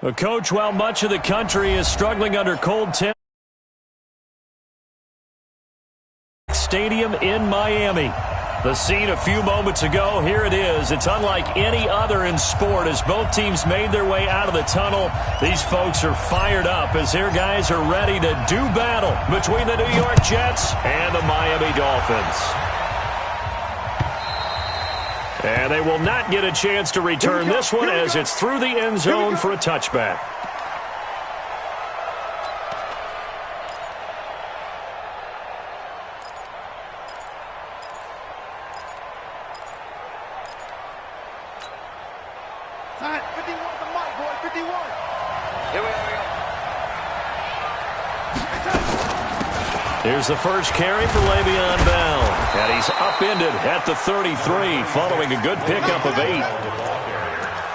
Well, Coach, while much of the country is struggling under cold temps, Stadium in Miami. The scene a few moments ago, here it is. It's unlike any other in sport as both teams made their way out of the tunnel. These folks are fired up as their guys are ready to do battle between the New York Jets and the Miami Dolphins. And they will not get a chance to return this one as it's through the end zone for a touchback. Here's the first carry for Le'Veon Bell. And he's upended at the 33 following a good pickup of 8.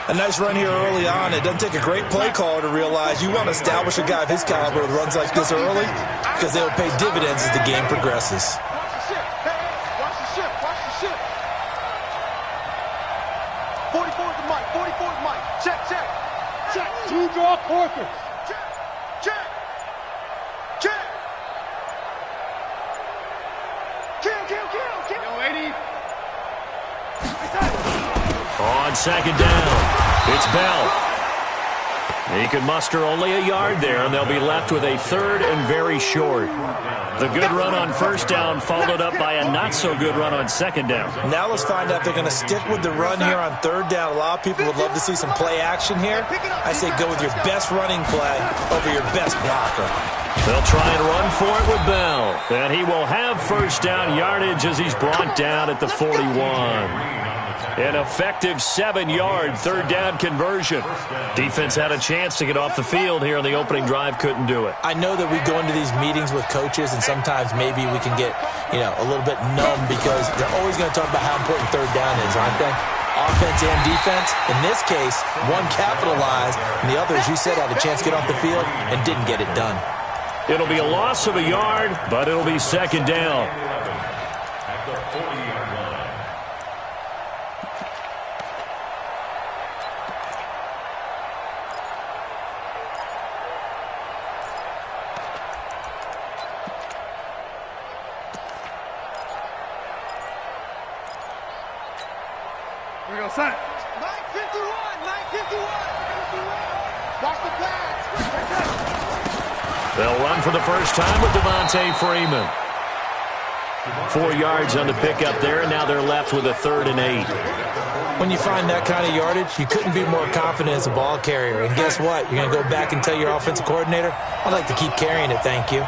A nice run here early on. It doesn't take a great play caller to realize you want to establish a guy of his caliber with runs like this early because they'll pay dividends as the game progresses. Watch the ship. 44's the mic. 44's the mic. Check. Two draw quarters. Check. Kill. 80. On second down, it's Bell. He can muster only a yard there, and they'll be left with a third and very short. The good run on first down followed up by a not-so-good run on second down. Now let's find out if they're going to stick with the run here on third down. A lot of people would love to see some play action here. I say go with your best running play over your best blocker. They'll try and run for it with Bell. And he will have first down yardage as he's brought down at the 41. An effective 7-yard third down conversion. Defense had a chance to get off the field here on the opening drive, couldn't do it. I know that we go into these meetings with coaches, and sometimes maybe we can get, a little bit numb because they're always going to talk about how important third down is, aren't they? Offense and defense. In this case, one capitalized, and the other, as you said, had a chance to get off the field and didn't get it done. It'll be a loss of a yard, but it'll be second down. Here we go, son. 951. Watch the pass. They'll run for the first time with Devontae Freeman. 4 yards on the pickup there, and now they're left with a 3rd and 8. When you find that kind of yardage, you couldn't be more confident as a ball carrier. And guess what? You're going to go back and tell your offensive coordinator, I'd like to keep carrying it, thank you.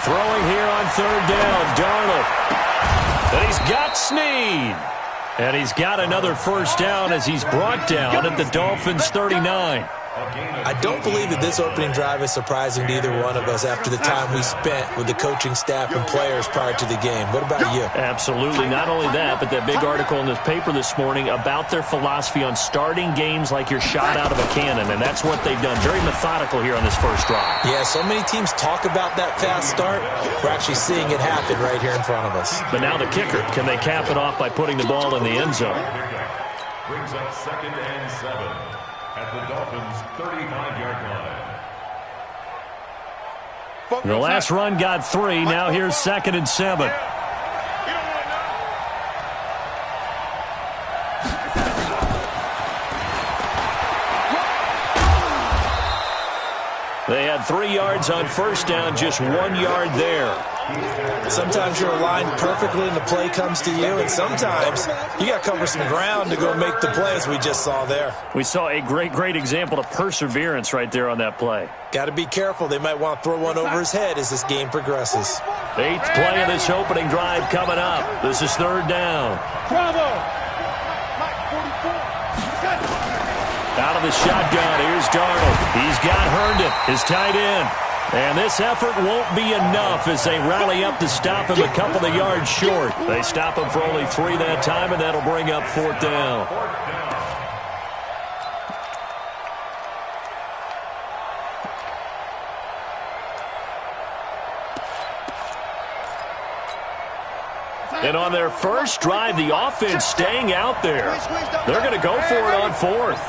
Throwing here on third down, Darnold. And he's got Snead. And he's got another first down as he's brought down at the Dolphins' 39. I don't believe that this opening drive is surprising to either one of us after the time we spent with the coaching staff and players prior to the game. What about you? Absolutely. Not only that, but that big article in this paper this morning about their philosophy on starting games like you're shot out of a cannon, and that's what they've done. Very methodical here on this first drive. Yeah, so many teams talk about that fast start. We're actually seeing it happen right here in front of us. But now the kicker, can they cap it off by putting the ball in the end zone? Brings up 2nd and 7. At the Dolphins' 35-yard line. The last run got 3. Now here's 2nd and 7. They had 3 yards on first down, just 1 yard there. Sometimes you're aligned perfectly and the play comes to you, and sometimes you got to cover some ground to go make the play, as we just saw there. We saw a great example of perseverance right there on that play. Got to be careful. They might want to throw one over his head as this game progresses. 8th play of this opening drive coming up. This is 3rd down. Bravo. Out of the shotgun, here's Darnold. He's got Herndon, his tight end. And this effort won't be enough as they rally up to stop him a couple of yards short. They stop him for only 3 that time, and that'll bring up 4th down. And on their first drive, the offense staying out there. They're going to go for it on fourth.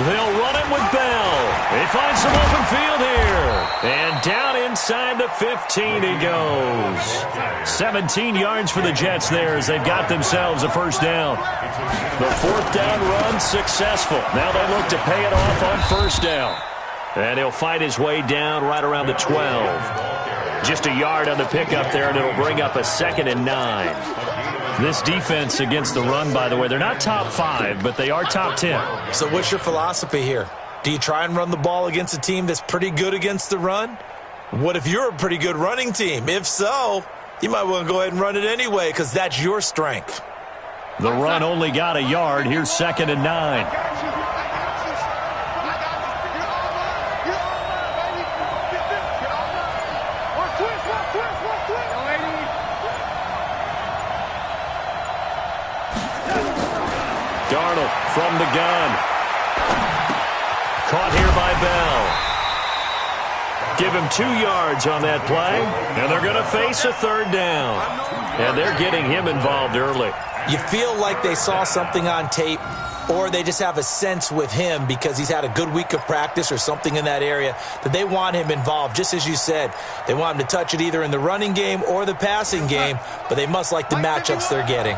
They'll run it with Bell. He finds some open field here. And down inside the 15 he goes. 17 yards for the Jets there as they've got themselves a first down. The fourth down run successful. Now they look to pay it off on first down. And he'll fight his way down right around the 12. Just a yard on the pickup there, and it'll bring up a 2nd and 9. This defense against the run, by the way, they're not top 5, but they are top 10. So what's your philosophy here? Do you try and run the ball against a team that's pretty good against the run? What if you're a pretty good running team? If so, you might want to go ahead and run it anyway because that's your strength. The run only got a yard. Here's 2nd and 9. Darnold from the gun. Caught here by Bell. Give him 2 yards on that play, and they're going to face a 3rd down. And they're getting him involved early. You feel like they saw something on tape, or they just have a sense with him because he's had a good week of practice or something in that area that they want him involved. Just as you said, they want him to touch it either in the running game or the passing game, but they must like the matchups they're getting.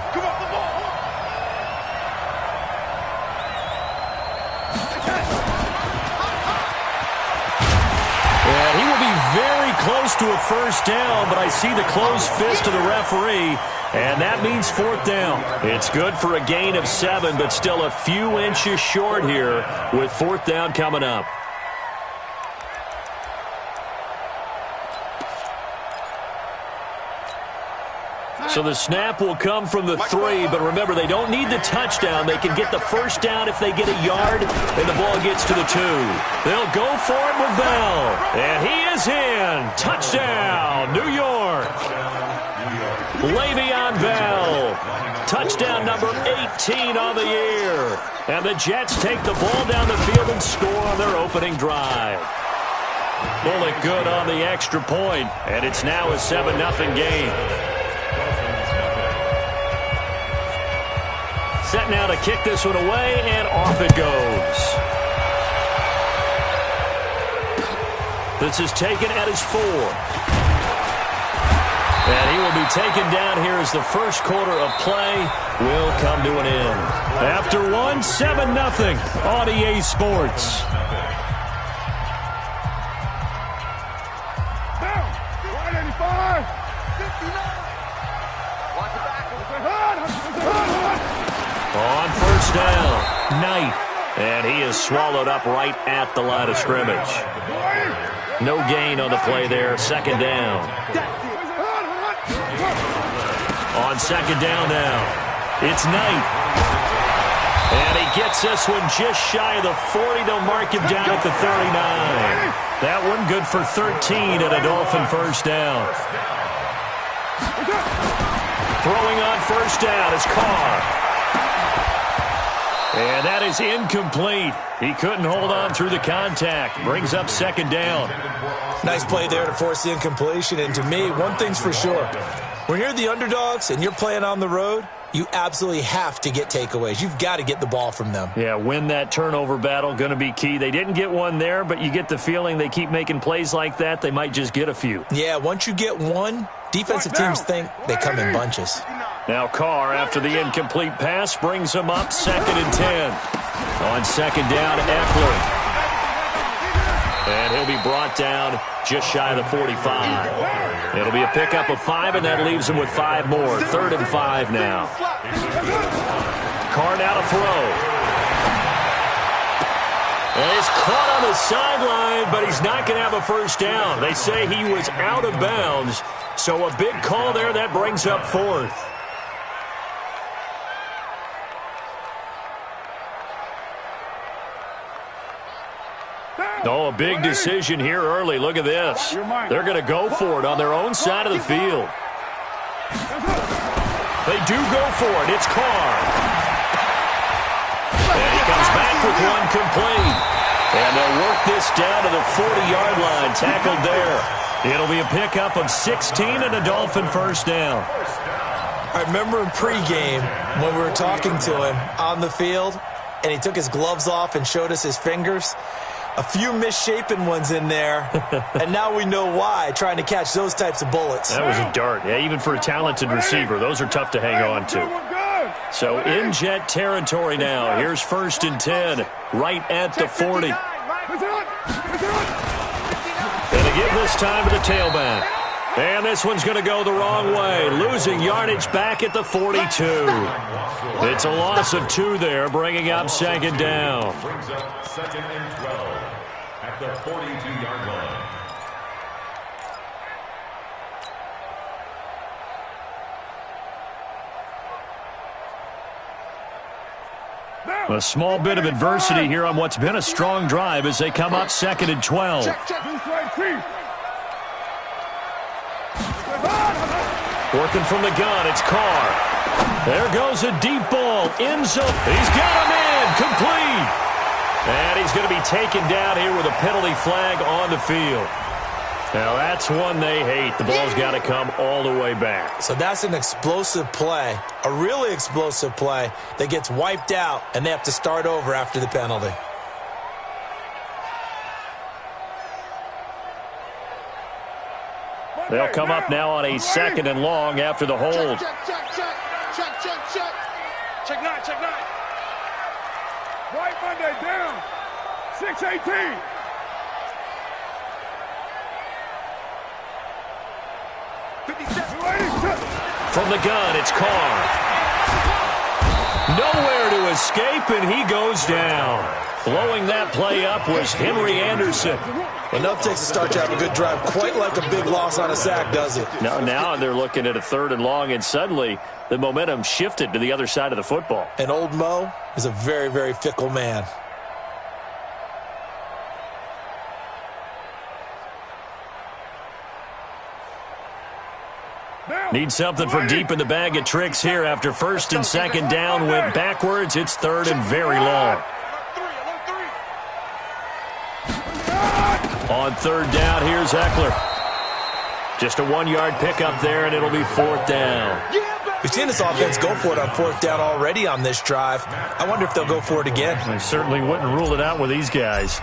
Close to a first down, but I see the closed fist of the referee, and that means 4th down. It's good for a gain of 7, but still a few inches short here with 4th down coming up. So the snap will come from the 3, but remember, they don't need the touchdown. They can get the first down if they get a yard, and the ball gets to the 2. They'll go for it with Bell, and he is in. Touchdown, New York. Le'Veon Bell, touchdown number 18 on the year. And the Jets take the ball down the field and score on their opening drive. Bullock good on the extra point, and it's now a 7-0 game. Set now to kick this one away, and off it goes. This is taken at his 4. And he will be taken down here as the first quarter of play will come to an end. After 7-0 on EA Sports. On first down, Knight. And he is swallowed up right at the line of scrimmage. No gain on the play there, 2nd down. On 2nd down now, it's Knight. And he gets this one just shy of the 40. They'll mark him down at the 39. That one good for 13 at a Dolphin first down. Throwing on first down is Carr. And that is incomplete. He couldn't hold on through the contact. Brings up 2nd down. Nice play there to force the incompletion. And to me, one thing's for sure. When you're the underdogs and you're playing on the road, you absolutely have to get takeaways. You've got to get the ball from them. Yeah, win that turnover battle, going to be key. They didn't get one there, but you get the feeling they keep making plays like that, they might just get a few. Yeah, once you get one, defensive teams think they come in bunches. Now Carr, after the incomplete pass, brings him up 2nd and 10. On 2nd down, Eckler. And he'll be brought down just shy of the 45. It'll be a pickup of 5, and that leaves him with 5 more. 3rd and 5 now. Carr now to throw. And he's caught on the sideline, but he's not going to have a first down. They say he was out of bounds, so a big call there that brings up 4th. Oh, a big decision here early. Look at this. They're going to go for it on their own side of the field. They do go for it. It's Carr. And he comes back with one complete. And they'll work this down to the 40-yard line, tackled there. It'll be a pickup of 16 and a Dolphin first down. I remember in pregame when we were talking to him on the field, and he took his gloves off and showed us his fingers. A few misshapen ones in there, and now we know why, trying to catch those types of bullets. That was a dart. Yeah, even for a talented receiver, those are tough to hang on to. So in Jet territory now. Here's 1st and 10, right at the 40. And to give this time to the tailback. And this one's going to go the wrong way, losing yardage back at the 42. It's a loss of 2 there, bringing up 2nd down. Brings up 2nd and 12 at the 42-yard line. A small bit of adversity here on what's been a strong drive as they come up 2nd and 12. Working from the gun, it's Carr. There goes a deep ball, end zone. He's got him in, complete. And he's going to be taken down here with a penalty flag on the field. Now that's one they hate. The ball's got to come all the way back. So that's an explosive play, a really explosive play that gets wiped out, and they have to start over after the penalty. They'll come up now on a 2nd and long after the hold. Check 9. Right Monday down. 6-18. From the gun, it's Carr. Nowhere to escape, and he goes down. Blowing that play up was Henry Anderson. Enough takes to start to have a good drive, quite like a big loss on a sack, does it? Now they're looking at a 3rd and long, and suddenly the momentum shifted to the other side of the football. And old Mo is a very, very fickle man. Need something from deep in the bag of tricks here after 1st and 2nd down. Went backwards. It's 3rd and very long. On 3rd down, here's Eckler. Just a 1-yard pickup there, and it'll be 4th down. We've seen this offense go for it on 4th down already on this drive. I wonder if they'll go for it again. I certainly wouldn't rule it out with these guys.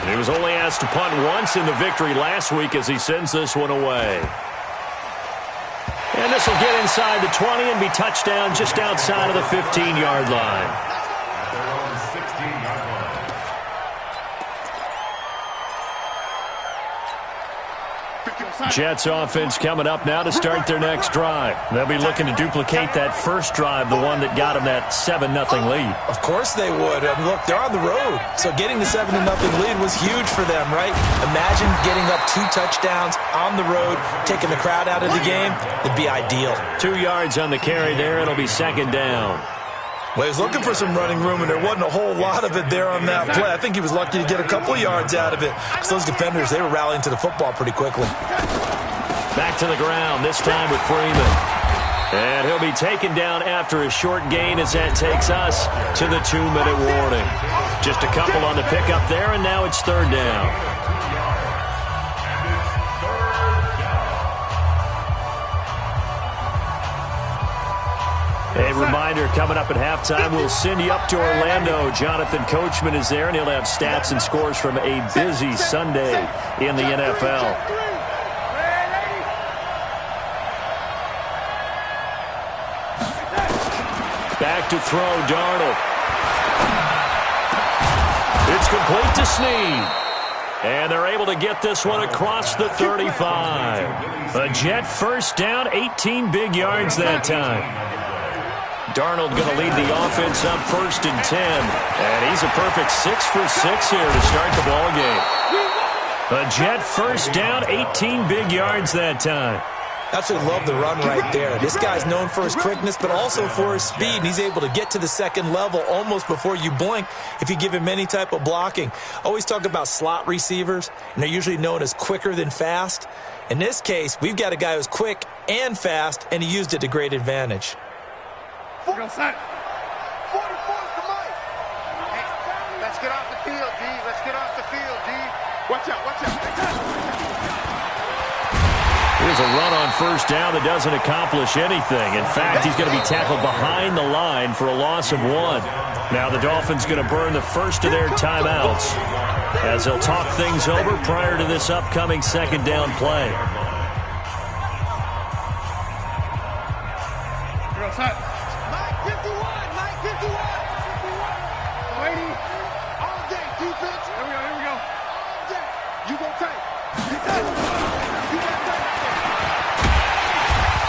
And he was only asked to punt once in the victory last week as he sends this one away. And this will get inside the 20 and be touchdown just outside of the 15-yard line. Jets offense coming up now to start their next drive. They'll be looking to duplicate that first drive, the one that got them that 7-0 lead. Of course they would. I mean, look, they're on the road. So getting the 7-0 lead was huge for them, right? Imagine getting up 2 touchdowns on the road, taking the crowd out of the game. It'd be ideal. 2 yards on the carry there. It'll be 2nd down. Well, he was looking for some running room, and there wasn't a whole lot of it there on that play. I think he was lucky to get a couple of yards out of it because those defenders, they were rallying to the football pretty quickly. Back to the ground, this time with Freeman. And he'll be taken down after a short gain as that takes us to the 2-minute warning. Just a couple on the pickup there, and now it's 3rd down. A reminder, coming up at halftime, we'll send you up to Orlando. Jonathan Coachman is there, and he'll have stats and scores from a busy Sunday in the NFL. Back to throw, Darnold. It's complete to Snead. And they're able to get this one across the 35. A Jet first down, 18 big yards that time. Darnold going to lead the offense up 1st and 10. And he's a perfect 6 for 6 here to start the ball game. A Jet first down, 18 big yards that time. Absolutely love the run right there. This guy's known for his quickness, but also for his speed. And he's able to get to the 2nd level almost before you blink if you give him any type of blocking. Always talk about slot receivers, and they're usually known as quicker than fast. In this case, we've got a guy who's quick and fast, and he used it to great advantage. Let's get off the field, D. Let's get off the field, D. Watch out, watch out. Here's a run on first down that doesn't accomplish anything. In fact, he's going to be tackled behind the line for a loss of 1. Now the Dolphins going to burn the first of their timeouts as they'll talk things over prior to this upcoming second down play. Mike 51, Mike 51. Lady, all day, defense. Here we go. All day. You go tight. You got tight.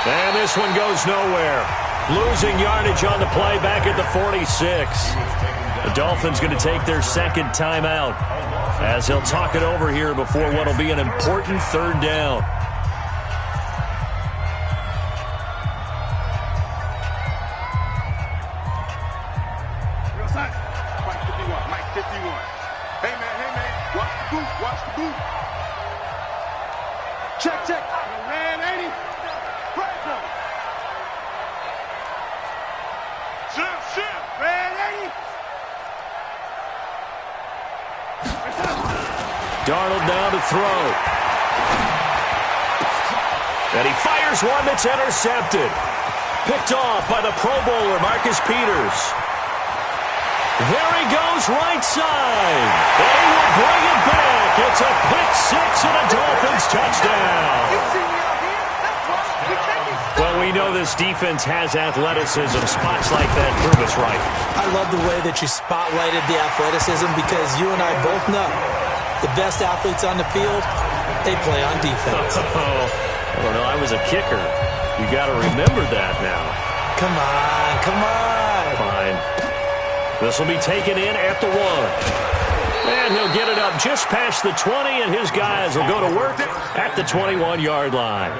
And this one goes nowhere. Losing yardage on the play back at the 46. The Dolphins going to take their second timeout as they'll talk it over here before what will be an important third down. Mike 51. Hey, man. Watch the boot. Watch the boot. Check. Red 80. Red zone. Shift. Red 80. Darnold down to throw. And he fires one that's intercepted. Picked off by the Pro Bowler, Marcus Peters. There he goes, right side. And he will bring it back. It's a pick six and a Dolphins touchdown. Well, we know this defense has athleticism. Spots like that prove us right. I love the way that you spotlighted the athleticism because you and I both know the best athletes on the field, they play on defense. I don't know. I was a kicker. You got to remember that now. Come on. Fine. This will be taken in at the 1. And he'll get it up just past the 20, and his guys will go to work at the 21-yard line.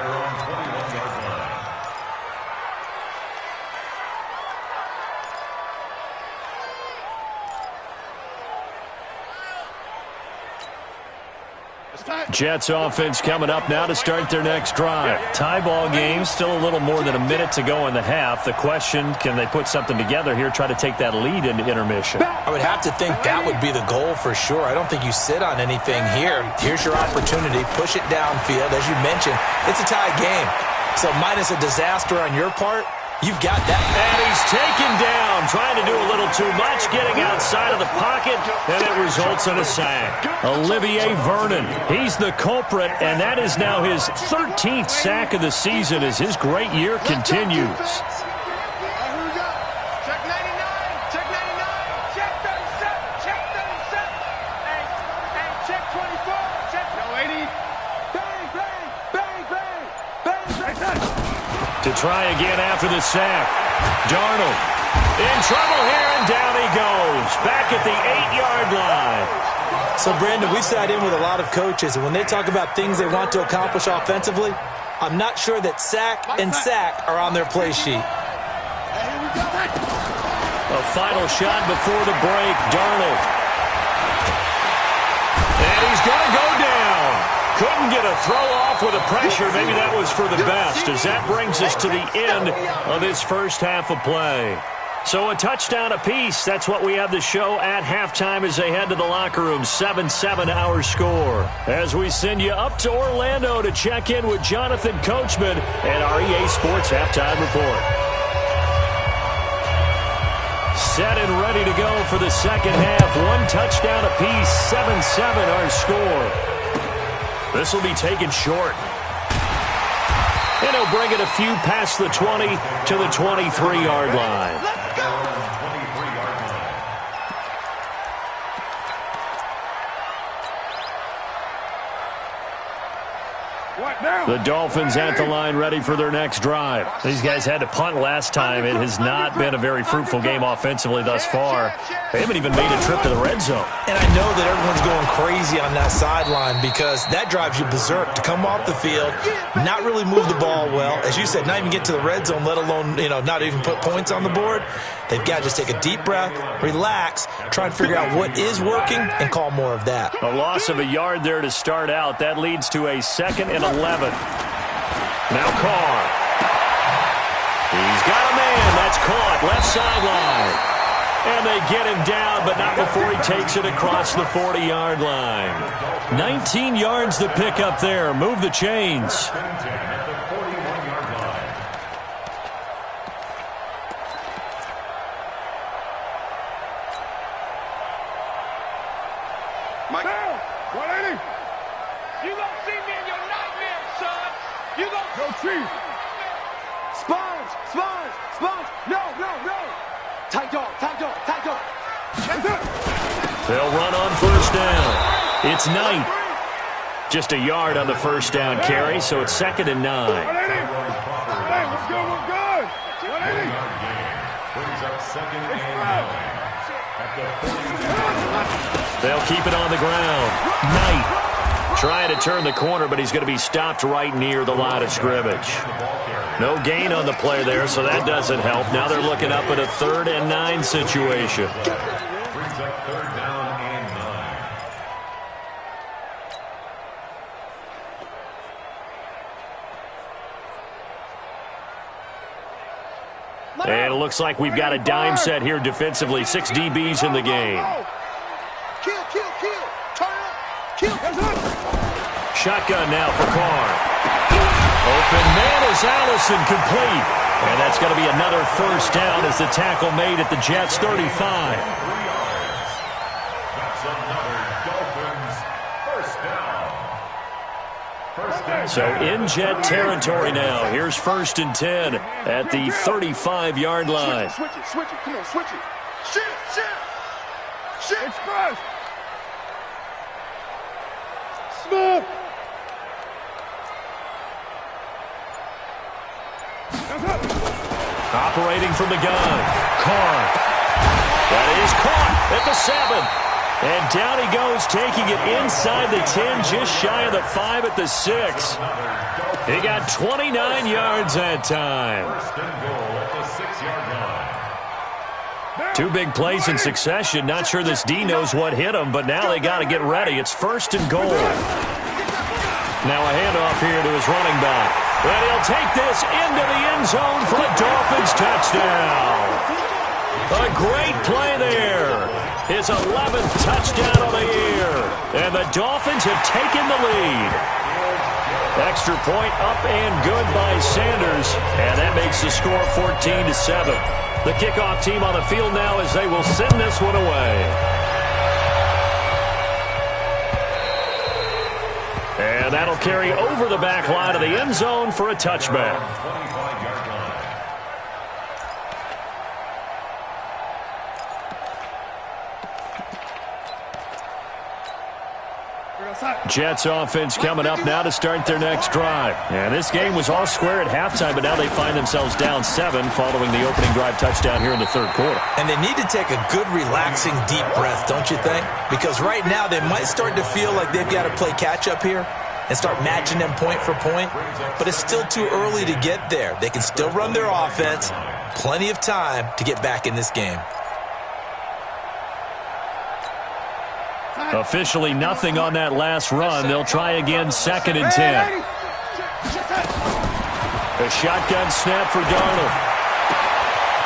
Jets offense coming up now to start their next drive. Tie ball game, still a little more than a minute to go in the half. The question, can they put something together here, try to take that lead into intermission? I would have to think that would be the goal for sure. I don't think you sit on anything here. Here's your opportunity. Push it downfield. As you mentioned, it's a tie game. So minus a disaster on your part, you've got that. And he's taken down, trying to do a little too much, getting outside of the pocket, and it results in a sack. Olivier Vernon, he's the culprit, and that is now his 13th sack of the season as his great year continues. Here we go. Check 99. Check 99. Check 37. Check 37. Hey, check 24. Check 80. Bang. To try again after the sack. Darnold in trouble here, and down he goes. Back at the 8-yard line. So, Brandon, we sat in with a lot of coaches, and when they talk about things they want to accomplish offensively, I'm not sure that sack and sack are on their play sheet. A final shot before the break. Darnold. And he's going to go down. Couldn't get a throw off with the pressure. Maybe that was for the best, as that brings us to the end of this first half of play. So a touchdown apiece. That's what we have to show at halftime as they head to the locker room. 7-7 our score. As we send you up to Orlando to check in with Jonathan Coachman and our EA Sports Halftime Report. Set and ready to go for the second half. One touchdown apiece. 7-7 our score. This will be taken short. And he'll bring it a few past the 20 to the 23-yard line. The Dolphins at the line ready for their next drive. These guys had to punt last time. It has not been a very fruitful game offensively thus far. They haven't even made a trip to the red zone. And I know that everyone's going crazy on that sideline because that drives you berserk to come off the field, not really move the ball well. As you said, not even get to the red zone, let alone, not even put points on the board. They've got to just take a deep breath, relax, try and figure out what is working, and call more of that. A loss of a yard there to start out. That leads to a 2nd and 11. Now Carr. He's got a man. That's caught. Left sideline. And they get him down, but not before he takes it across the 40-yard line. 19 yards to pick up there. Move the chains. Mike. 180. You gonna see me in your nightmares, son. You gonna go Chief. Sponge. No. Tight dog. They'll run on first down. It's Knight. Just a yard on the first down carry, so it's 2nd and 9. 180. Hey, we're good. 180. Brings up 2nd and 9 at the 40. They'll keep it on the ground. Knight trying to turn the corner, but he's going to be stopped right near the line of scrimmage. No gain on the play there, so that doesn't help. Now they're looking up at a 3rd and 9 situation. Brings up 3rd down and 9. And it looks like we've got a dime set here defensively. 6 DBs in the game. Kill. Turn up. Kill. Shotgun now for Carr. Open man is Allison, complete. And that's going to be another first down as the tackle made at the Jets' 35. That's another Dolphins first down. So in Jet territory now. Here's 1st and 10 at the 35-yard line. Switch it. Come on, switch it. Shit. Express. Smith. Operating from the gun. Carr. That is caught at the 7. And down he goes, taking it inside the 10, just shy of the 5 at the 6. He got 29 yards that time. First and goal at the 6-yard line. 2 big plays in succession. Not sure this D knows what hit him, but now they got to get ready. It's 1st and goal. Now a handoff here to his running back. And he'll take this into the end zone for a Dolphins touchdown. A great play there. His 11th touchdown of the year. And the Dolphins have taken the lead. Extra point up and good by Sanders. And that makes the score 14-7. The kickoff team on the field now as they will send this one away. And that'll carry over the back line of the end zone for a touchback. 25-yard line. Jets offense coming up now to start their next drive. And this game was all square at halftime, but now they find themselves down 7 following the opening drive touchdown here in the 3rd quarter. And they need to take a good, relaxing, deep breath, don't you think? Because right now they might start to feel like they've got to play catch-up here and start matching them point for point. But it's still too early to get there. They can still run their offense. Plenty of time to get back in this game. Officially nothing on that last run. They'll try again 2nd and 10. A shotgun snap for Darnold.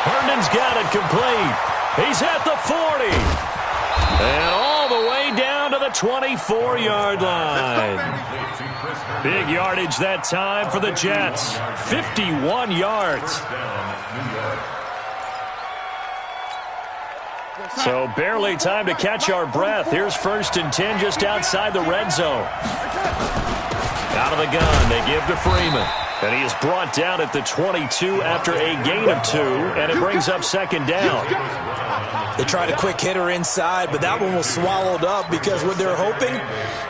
Herndon's got it complete. He's at the 40. And all the way down to the 24-yard line. Big yardage that time for the Jets. 51 yards. So barely time to catch our breath. Here's 1st and 10 just outside the red zone. Out of the gun, they give to Freeman. And he is brought down at the 22 after a gain of 2, and it brings up 2nd down. They tried a quick hitter inside, but that one was swallowed up because what they're hoping,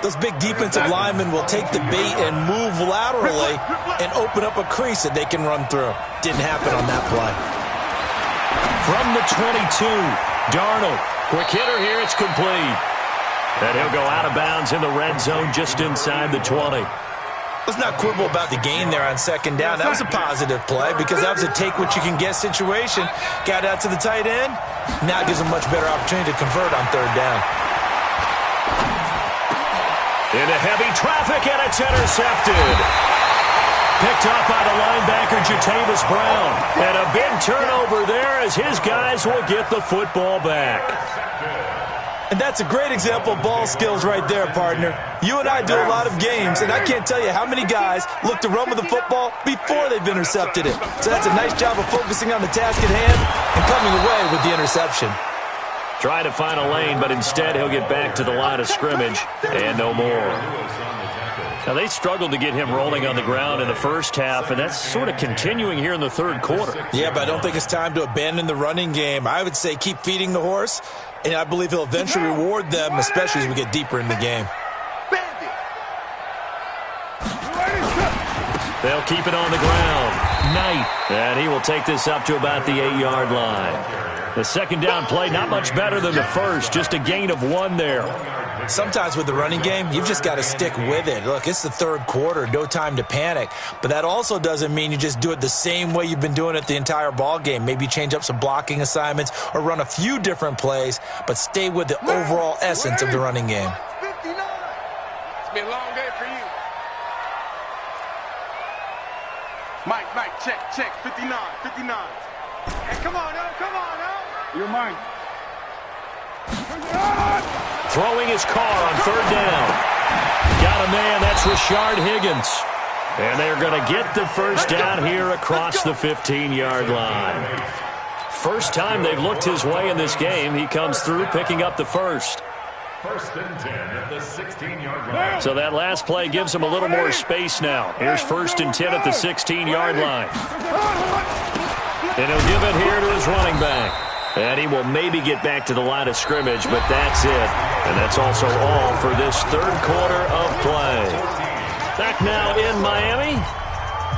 those big defensive linemen will take the bait and move laterally and open up a crease that they can run through. Didn't happen on that play. From the 22, Darnold. Quick hitter here, it's complete. And he'll go out of bounds in the red zone just inside the 20. Let's not quibble about the gain there on 2nd down. That was a positive play because that was a take-what-you-can-get situation. Got out to the tight end. Now it gives them a much better opportunity to convert on 3rd down. Into heavy traffic, and it's intercepted. Picked up by the linebacker, Jatavis Brown. And a big turnover there as his guys will get the football back. And that's a great example of ball skills right there, partner. You and I do a lot of games, and I can't tell you how many guys look to run with the football before they've intercepted it. So that's a nice job of focusing on the task at hand and coming away with the interception. Try to find a lane, but instead he'll get back to the line of scrimmage and no more. Now, they struggled to get him rolling on the ground in the first half, and that's sort of continuing here in the third quarter. Yeah, but I don't think it's time to abandon the running game. I would say keep feeding the horse, and I believe he'll eventually reward them, especially as we get deeper in the game. They'll keep it on the ground. Knight, and he will take this up to about the 8-yard line. The second down play, not much better than the first, just a gain of 1 there. Sometimes with the running game, you've just got to stick with it. Look, it's the third quarter, no time to panic. But that also doesn't mean you just do it the same way you've been doing it the entire ball game. Maybe change up some blocking assignments or run a few different plays, but stay with the overall essence of the running game. 59. It's been a long day for you. Mike, check, 59. Hey, come on now. You're mine. Throwing his car on third down. Got a man, that's Rashard Higgins. And they're going to get the first down here across the 15-yard line. First time they've looked his way in this game. He comes through picking up the first. First and 10 at the 16-yard line. So that last play gives him a little more space now. Here's first and 10 at the 16-yard line. And he'll give it here to his running back. And he will maybe get back to the line of scrimmage, but that's it. And that's also all for this third quarter of play. Back now in Miami.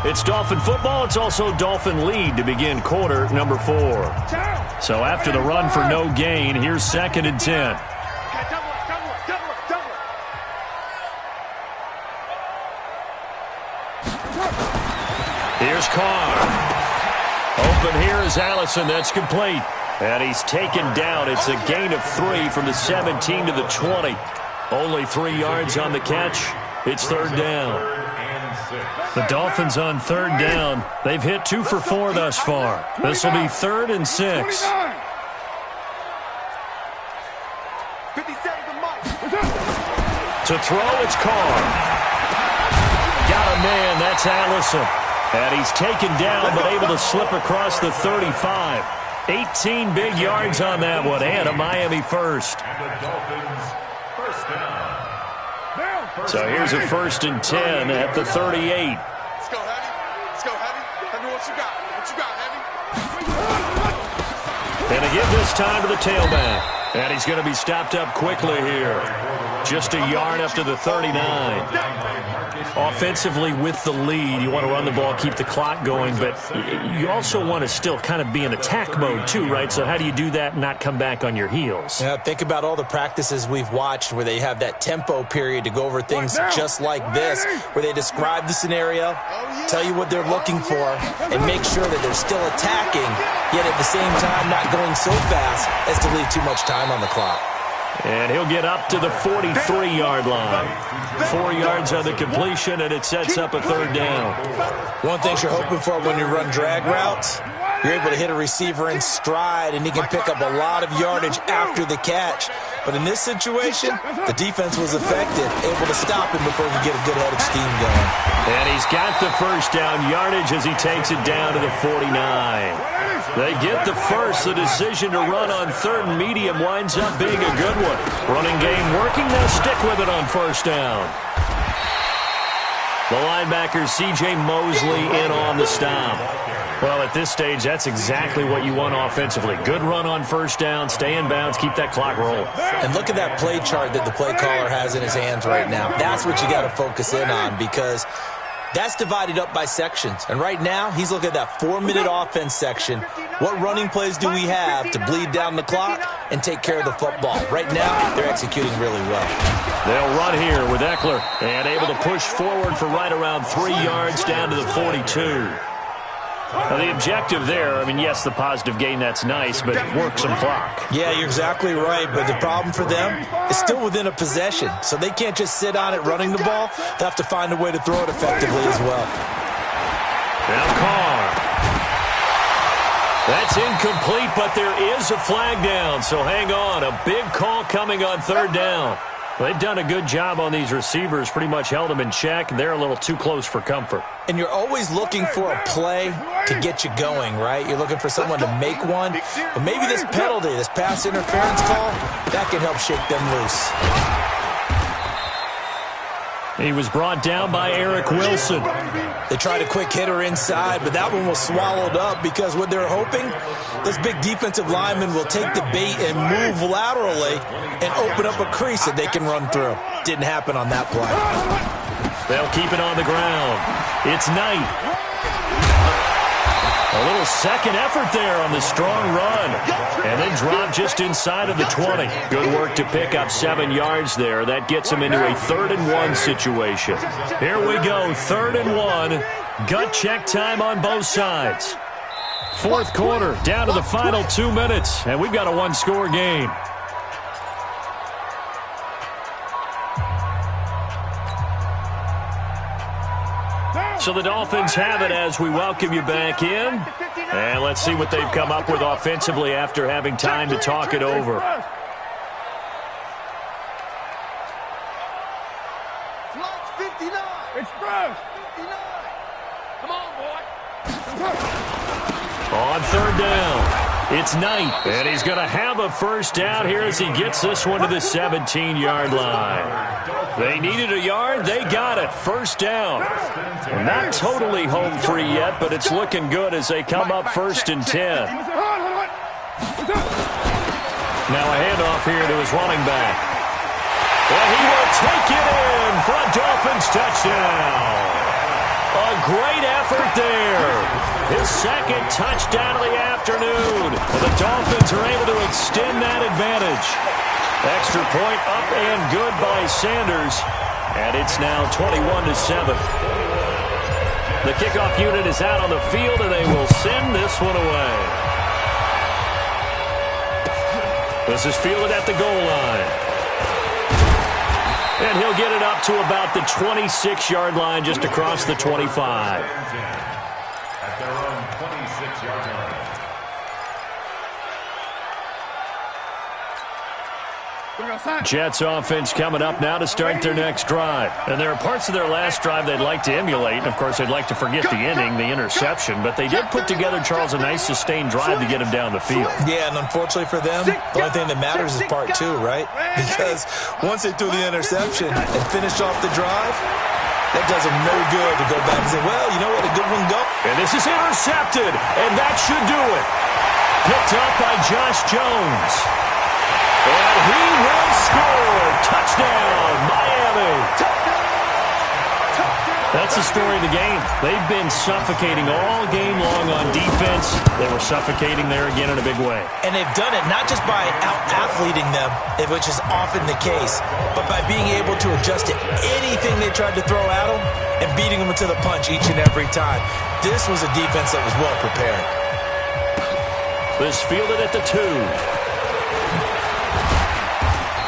It's Dolphin football. It's also Dolphin lead to begin quarter number 4. So after the run for no gain, here's second and 10. Here's Carr. Open here is Allison. That's complete. And he's taken down. It's a gain of 3 from the 17 to the 20. Only 3 yards on the catch. It's third down. The Dolphins on third down. They've hit 2 for 4 thus far. This will be 3rd and 6. To throw, it's Carr. Got a man. That's Allison. And he's taken down but able to slip across the 35. 18 big yards on that one, and a Miami first. So here's a 1st and 10 at the 38. Let's go, Heavy. Heavy, what you got, Heavy? And to give this time to the tailback. And he's going to be stopped up quickly here. Just a yard up to the 39. Offensively with the lead, you want to run the ball, keep the clock going, but you also want to still kind of be in attack mode too, right? So how do you do that and not come back on your heels? Yeah, think about all the practices we've watched where they have that tempo period to go over things just like this, where they describe the scenario, tell you what they're looking for, and make sure that they're still attacking, yet at the same time not going so fast as to leave too much time on the clock. And he'll get up to the 43-yard line. 4 yards on the completion, and it sets up a third down. One thing you're hoping for when you run drag routes, you're able to hit a receiver in stride, and he can pick up a lot of yardage after the catch. But in this situation, the defense was effective, able to stop him before he could get a good head of steam going. And he's got the first down yardage as he takes it down to the 49. They get the first. The decision to run on third and medium winds up being a good one. Running game working. They'll stick with it on first down. The linebacker, C.J. Mosley, in on the stop. Well, at this stage, that's exactly what you want offensively. Good run on first down, stay in bounds, keep that clock rolling. And look at that play chart that the play caller has in his hands right now. That's what you got to focus in on, because that's divided up by sections. And right now, he's looking at that 4-minute offense section. What running plays do we have to bleed down the clock and take care of the football? Right now, they're executing really well. They'll run here with Eckler, and able to push forward for right around 3 yards down to the 42. Now, the objective there, I mean, yes, the positive gain, that's nice, but work some clock. Yeah, you're exactly right, but the problem for them is still within a possession, so they can't just sit on it running the ball. They have to find a way to throw it effectively as well. Now Carr. That's incomplete, but there is a flag down, so hang on. A big call coming on third down. They've done a good job on these receivers, pretty much held them in check, and they're a little too close for comfort. And you're always looking for a play to get you going, right? You're looking for someone to make one. But maybe this penalty, this pass interference call, that can help shake them loose. He was brought down by Eric Wilson. They tried a quick hitter inside, but that one was swallowed up because what they're hoping, those big defensive linemen will take the bait and move laterally and open up a crease that they can run through. Didn't happen on that play. They'll keep it on the ground. It's Knight. A little second effort there on the strong run. And then drop just inside of the 20. Good work to pick up 7 yards there. That gets them into a 3rd and 1 situation. Here we go, 3rd and 1. Gut check time on both sides. 4th quarter, down to the final 2 minutes. And we've got a 1-score game. So the Dolphins have it as we welcome you back in. And let's see what they've come up with offensively after having time to talk it over. Flags 59. Express. 59. Come on, boy. On 3rd down, it's Knight. And he's going to have a first down here as he gets this one to the 17-yard line. They needed a yard. They got it. First down. Well, not totally home free yet, but it's looking good as they come up 1st and 10. Now a handoff here to his running back. And he will take it in for a Dolphins touchdown. A great effort there. His 2nd touchdown of the afternoon. And the Dolphins are able to extend that advantage. Extra point up and good by Sanders. And it's now 21-7. The kickoff unit is out on the field, and they will send this one away. This is fielded at the goal line. And he'll get it up to about the 26-yard line, just across the 25. At their own 26-yard line. Jets offense coming up now to start their next drive. And there are parts of their last drive they'd like to emulate. And, of course, they'd like to forget the inning, the interception. But they did put together, Charles, a nice sustained drive to get him down the field. Yeah, and unfortunately for them, the only thing that matters is part 2, right? Because once they threw the interception and finished off the drive, that does them no good to go back and say, well, you know what, a good one go. And this is intercepted, and that should do it. Picked up by Josh Jones. And he will score. Touchdown, Miami. That's the story of the game. They've been suffocating all game long on defense. They were suffocating there again in a big way. And they've done it not just by out-athleting them, which is often the case, but by being able to adjust to anything they tried to throw at them and beating them to the punch each and every time. This was a defense that was well prepared. This fielded at the 2.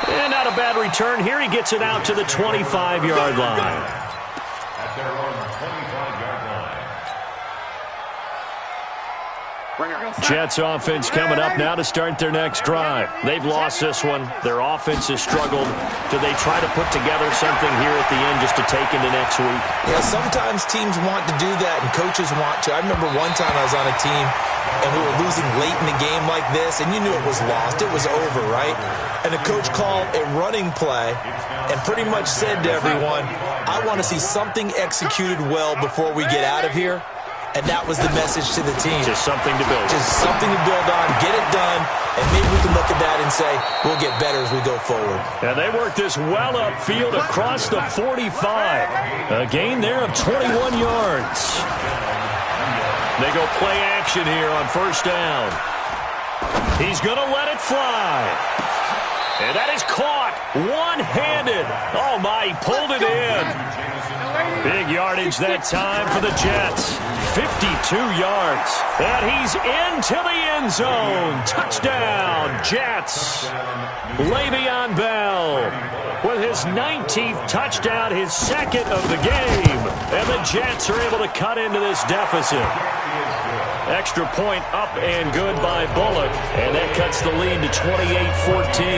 And not a bad return. Here he gets it out to the 25-yard line. At their own 25-yard line. Jets offense coming up now to start their next drive. They've lost this one. Their offense has struggled. Do they try to put together something here at the end just to take into next week? Yeah, sometimes teams want to do that and coaches want to. I remember one time I was on a team and we were losing late in the game like this, and you knew it was lost. It was over, right? And the coach called a running play and pretty much said to everyone, I want to see something executed well before we get out of here. And that was the message to the team. Just something to build. Just something to build on, get it done, and maybe we can look at that and say, we'll get better as we go forward. And they work this well upfield across the 45. A gain there of 21 yards. They go play action here on first down. He's going to let it fly. And that is caught one-handed. Oh, my, he pulled it in. Big yardage that time for the Jets. 52 yards. And he's into the end zone. Touchdown, Jets. Le'Veon Bell with his his 19th touchdown, his second of the game. And the Jets are able to cut into this deficit. Extra point up and good by Bullock. And that cuts the lead to 28-14.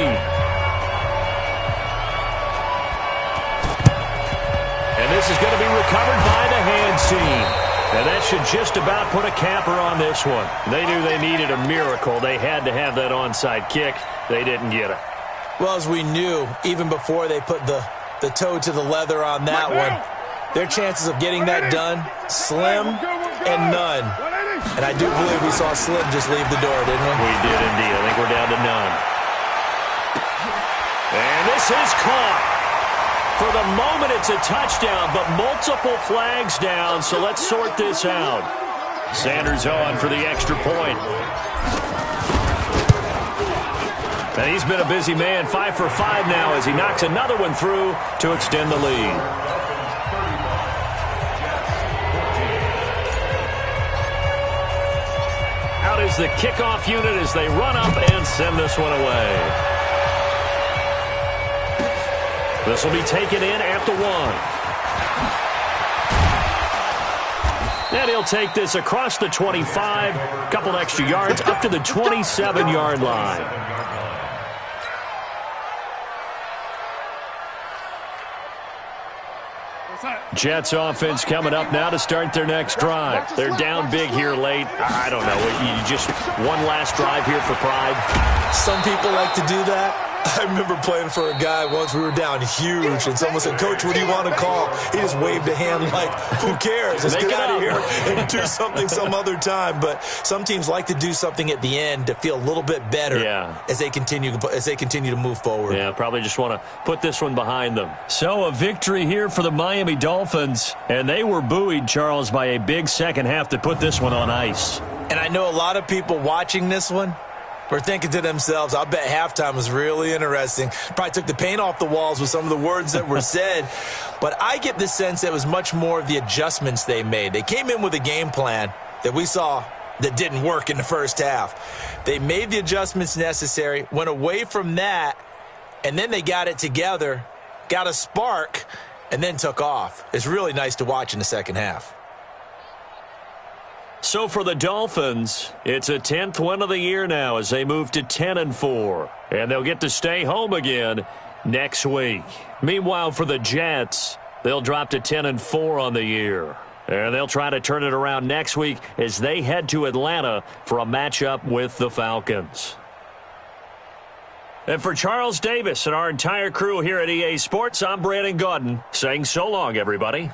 And this is going to be recovered by the hands team. And that should just about put a capper on this one. They knew they needed a miracle. They had to have that onside kick. They didn't get it. Well, as we knew, even before they put the toe to the leather on that one, their chances of getting that done, slim and none. And I do believe we saw Slim just leave the door, didn't we? We did indeed. I think we're down to none. And this is caught. For the moment, it's a touchdown, but multiple flags down, so let's sort this out. Sanders on for the extra point. And he's been a busy man, 5 for 5 now as he knocks another one through to extend the lead. Out is the kickoff unit as they run up and send this one away. This will be taken in at the 1. And he'll take this across the 25, a couple extra yards up to the 27-yard line. Jets offense coming up now to start their next drive. They're down big here late. I don't know. You just one last drive here for pride. Some people like to do that. I remember playing for a guy once. We were down huge, and someone said, "Coach, what do you want to call?" He just waved a hand like, who cares? Let's get out of here and do something some other time. But some teams like to do something at the end to feel a little bit better as they continue to move forward. Yeah, probably just want to put this one behind them. So a victory here for the Miami Dolphins, and they were buoyed, Charles, by a big second half to put this one on ice. And I know a lot of people watching this one were thinking to themselves, I bet halftime was really interesting. Probably took the paint off the walls with some of the words that were said. But I get the sense that it was much more of the adjustments they made. They came in with a game plan that we saw that didn't work in the first half. They made the adjustments necessary, went away from that, and then they got it together, got a spark, and then took off. It's really nice to watch in the second half. So for the Dolphins, it's a 10th win of the year now as they move to 10-4. And they'll get to stay home again next week. Meanwhile, for the Jets, they'll drop to 10-4 on the year. And they'll try to turn it around next week as they head to Atlanta for a matchup with the Falcons. And for Charles Davis and our entire crew here at EA Sports, I'm Brandon Gaudin saying so long, everybody.